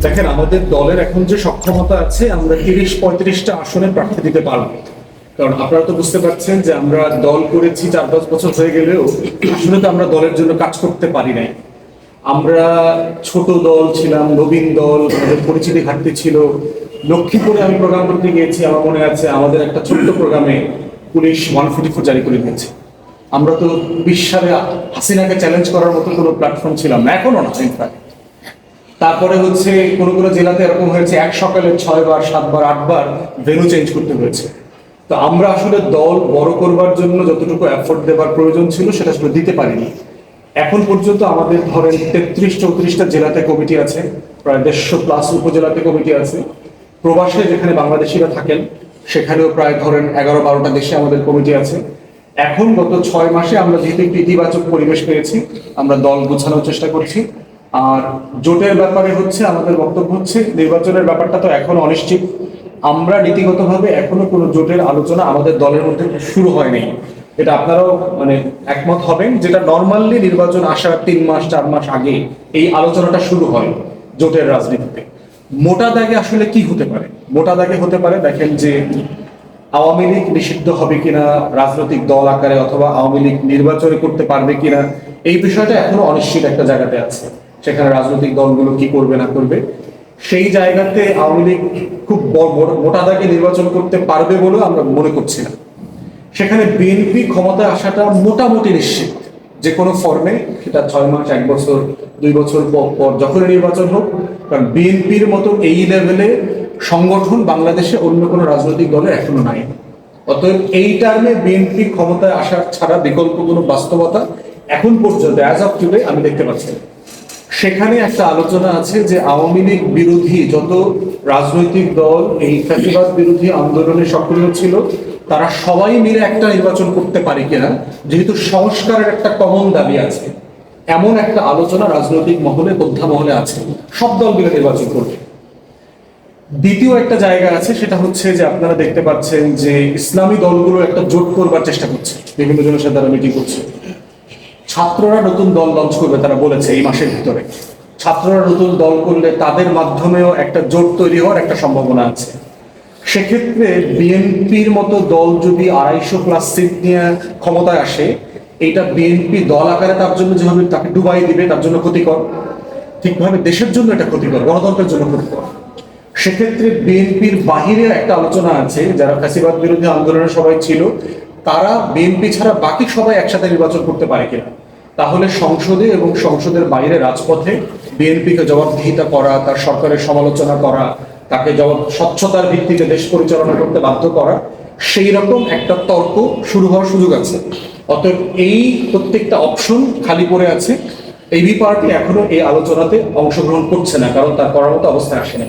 দেখেন, আমাদের দলের এখন যে সক্ষমতা আছে, আমরা 30-35টা আসনে প্রার্থী দিতে পারবো। কারণ আপনারা তো বুঝতে পারছেন যে আমরা দল করেছি 4-5 বছর হয়ে গেলেও আসলে তো আমরা দলের জন্য কাজ করতে পারি নাই। আমরা ছোট দল ছিলাম, নবীন দল, আমাদের পরিচিতি ঘাটতি ছিল। লক্ষ্মীপুরে আমি প্রোগ্রাম করতে গিয়েছি, আমার মনে আছে আমাদের একটা ছোট্ট প্রোগ্রামে পুলিশ 144 জারি করে দিয়েছে। আমরা তো 20 সালে হাসিনাকে চ্যালেঞ্জ করার মতো কোনো প্ল্যাটফর্ম ছিলাম না, এখনো না ইনফ্যাক্ট। তারপরে হচ্ছে কোনো কোনো জেলাতে এরকম হয়েছে এক সকালে 6 বার 7 বার 8 বার ভেন্যু চেঞ্জ করতে হয়েছে। তো আমরা আসলে দল বড় করবার জন্য যতটুকু এফোর্ট দেওয়ার প্রয়োজন ছিল সেটা আসলে দিতে পারিনি। এখন পর্যন্ত আমাদের ধরেন 33-34টা জেলাতে কমিটি আছে, প্রায় 150+ উপজেলাতে কমিটি আছে। প্রবাসে যেখানে বাংলাদেশিরা থাকেন সেখানেও প্রায় ধরেন 11-12টা দেশে আমাদের কমিটি আছে। এখন গত 6 মাসে আমরা যেহেতু একটি ইতিবাচক পরিবেশ পেয়েছি, আমরা দল গোছানোর চেষ্টা করছি। আর জোটের ব্যাপারে হচ্ছে আমাদের বক্তব্য হচ্ছে, নির্বাচনের ব্যাপারটা তো এখনো অনিশ্চিত। আমরা নীতিগতভাবে এখনো কোনো জোটের আলোচনা আমাদের দলের মধ্যে শুরু হয়নি। এটা আপনারাও মানে একমত হবেন, যেটা নর্মালি নির্বাচন আসার 3 মাস 4 মাস আগে এই আলোচনাটা শুরু হয় জোটের রাজনীতিতে। মোটা দাগে আসলে কি হতে পারে? মোটা দাগে হতে পারে, দেখেন যে আওয়ামী লীগ নিষিদ্ধ হবে কিনা রাজনৈতিক দল আকারে, অথবা আওয়ামী লীগ নির্বাচনে করতে পারবে কিনা, এই বিষয়টা এখনো অনিশ্চিত একটা জায়গাতে আছে। সেখানে রাজনৈতিক দলগুলো কি করবে না করবে, সেই জায়গাতে আওয়ামী লীগ খুব মোটা দাগে নির্বাচন করতে পারবে বলেও আমরা মনে করছি না। সেখানে বিএনপি ক্ষমতায় আসাটা মোটামুটি নিশ্চিত, যে কোনো ফর্মে, সেটা 6 মাস 1 বছর 2 বছর পর যখনই নির্বাচন হোক। কারণ বিএনপির মতো এই লেভেলে সংগঠন বাংলাদেশে অন্য কোনো রাজনৈতিক দলের এখনো নাই। অতএব এই টার্মে বিএনপি ক্ষমতায় আসার ছাড়া বিকল্প কোনো বাস্তবতা এখন পর্যন্ত অ্যাজ অফ টুডে আমি দেখতে পাচ্ছি না। সেখানে একটা আলোচনা আছে যে আওয়ামী লীগ বিরোধী যত রাজনৈতিক দল এই ফ্যাসিবাদ বিরোধী আন্দোলনে সক্রিয় ছিল, তারা সবাই মিলে একটা নির্বাচন করতে পারে কিনা, যেহেতু সংস্কারের একটা কমন দাবি আছে, এমন একটা আলোচনা রাজনৈতিক মহলে, বোদ্ধা মহলে আছে। সব দল মিলে নির্বাচন করবে। দ্বিতীয় একটা জায়গা আছে, সেটা হচ্ছে যে আপনারা দেখতে পাচ্ছেন যে ইসলামী দলগুলো একটা জোট করবার চেষ্টা করছে, বিভিন্ন জনের সাথে তারা মিটিং করছে। ছাত্ররা নতুন দল লঞ্চ করবে, তারা বলেছে এই মাসের ভিতরে। ছাত্ররা নতুন দল করলে তাদের মাধ্যমেও একটা জোট তৈরি হওয়ার একটা সম্ভাবনা আছে। সেক্ষেত্রে বিএনপির মতো দল যদি 250+ সিট নিয়ে ক্ষমতায় আসে, এইটা বিএনপি দল আকারে তার জন্য যেভাবে তাকে ডুবাই দিবে, তার জন্য ক্ষতিকর। ঠিকভাবে দেশের জন্য এটা ক্ষতিকর, গণতন্ত্রের জন্য ক্ষতিকর। সেক্ষেত্রে বিএনপির বাহিরের একটা আলোচনা আছে, যারা ফ্যাসিবাদ বিরোধী আন্দোলনে সবাই ছিল, তারা বিএনপি ছাড়া বাকি সবাই একসাথে নির্বাচন করতে পারে কিনা। তাহলে সংসদে এবং সংসদের বাইরে রাজপথে বিএনপিকে জবাবদিহিতা করা, তার সরকারের সমালোচনা করা, তাকে স্বচ্ছতার ভিত্তিতে দেশ পরিচালনা করতে বাধ্য করা, সেই রকম একটা তর্ক শুরু হওয়ার সুযোগ আছে। অতএব এই প্রত্যেকটা অপশন খালি পড়ে আছে। এবি পার্টি এখনো এই আলোচনাতে অংশগ্রহণ করছে না, কারণ তার করার মতো অবস্থায় আসে না।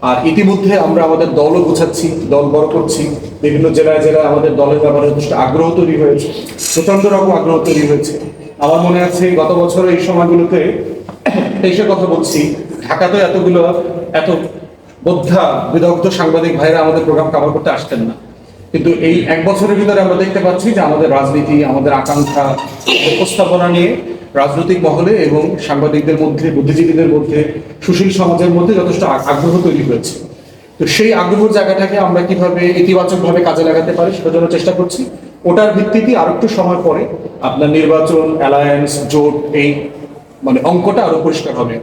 আর ইতিমধ্যে আমরা আমাদের দলও গুছাচ্ছি, দল বড় করছি। বিভিন্ন জেলায় জেলায় আমাদের দলের ব্যাপারে যথেষ্ট আগ্রহ তৈরি হয়েছে, প্রচন্ড রকম আগ্রহ তৈরি হয়েছে। আমার মনে আছে গত বছর এই সময়গুলোতে 23-এর কথা বলছি, ঢাকাতে এত বোদ্ধা বিদগ্ধ সাংবাদিক ভাইরা আমাদের প্রোগ্রাম কভার করতে আসতেন না। কিন্তু এই 1 বছরের ভিতরে আমরা দেখতে পাচ্ছি যে আমাদের রাজনীতি, আমাদের আকাঙ্ক্ষা, উপস্থাপনা নিয়ে রাজনৈতিক মহলে এবং সাংবাদিকদের মধ্যে, বুদ্ধিজীবীদের মধ্যে, সুশীল সমাজের মধ্যে যথেষ্ট আগ্রহ তৈরি হয়েছে। তো সেই আগ্রহের জায়গাটাকে আমরা কিভাবে ইতিবাচকভাবে কাজে লাগাতে পারি সেটার জন্য চেষ্টা করছি। ওটার ভিত্তিতে আর একটু সময় পরে আপনার নির্বাচন, অ্যালায়েন্স, জোট, এই মানে অঙ্কটা আরো পরিষ্কার হবে।